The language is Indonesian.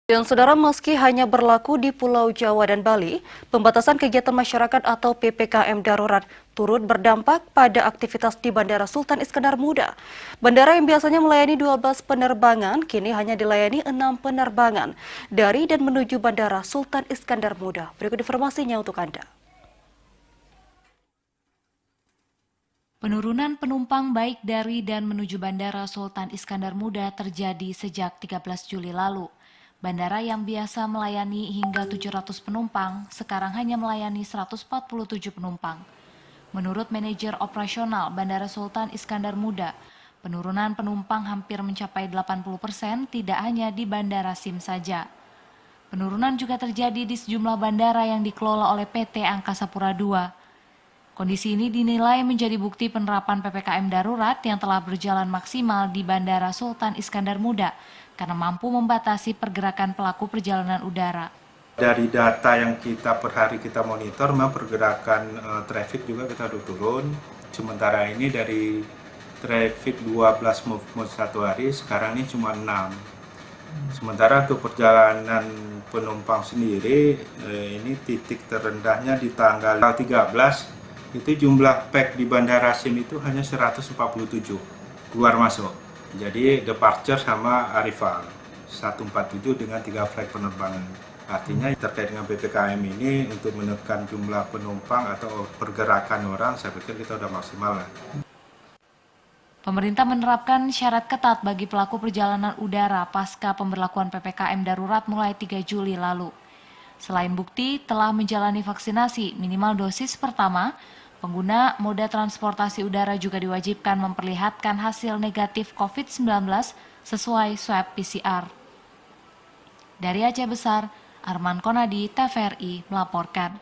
Dan saudara, meski hanya berlaku di Pulau Jawa dan Bali, pembatasan kegiatan masyarakat atau PPKM darurat turut berdampak pada aktivitas di Bandara Sultan Iskandar Muda. Bandara yang biasanya melayani 12 penerbangan, kini hanya dilayani 6 penerbangan dari dan menuju Bandara Sultan Iskandar Muda. Berikut informasinya untuk Anda. Penurunan penumpang baik dari dan menuju Bandara Sultan Iskandar Muda terjadi sejak 13 Juli lalu. Bandara yang biasa melayani hingga 700 penumpang, sekarang hanya melayani 147 penumpang. Menurut manajer operasional Bandara Sultan Iskandar Muda, penurunan penumpang hampir mencapai 80% tidak hanya di Bandara SIM saja. Penurunan juga terjadi di sejumlah bandara yang dikelola oleh PT Angkasa Pura II. Kondisi ini dinilai menjadi bukti penerapan PPKM darurat yang telah berjalan maksimal di Bandara Sultan Iskandar Muda karena mampu membatasi pergerakan pelaku perjalanan udara. Dari data yang kita per hari kita monitor, memang pergerakan traffic juga kita turun. Sementara ini dari traffic 12 movement satu hari, sekarang ini cuma 6. Sementara untuk perjalanan penumpang sendiri, ini titik terendahnya di tanggal 13. Itu jumlah pack di Bandara SIM itu hanya 147 keluar masuk. Jadi departure sama arrival 147 dengan 3 flight penerbangan. Artinya terkait dengan PPKM ini untuk menekan jumlah penumpang atau pergerakan orang, saya pikir kita sudah maksimal lah. Pemerintah menerapkan syarat ketat bagi pelaku perjalanan udara pasca pemberlakuan PPKM darurat mulai 3 Juli lalu. Selain bukti telah menjalani vaksinasi minimal dosis pertama, pengguna moda transportasi udara juga diwajibkan memperlihatkan hasil negatif COVID-19 sesuai swab PCR. Dari Aceh Besar, Arman Konadi, TVRI melaporkan.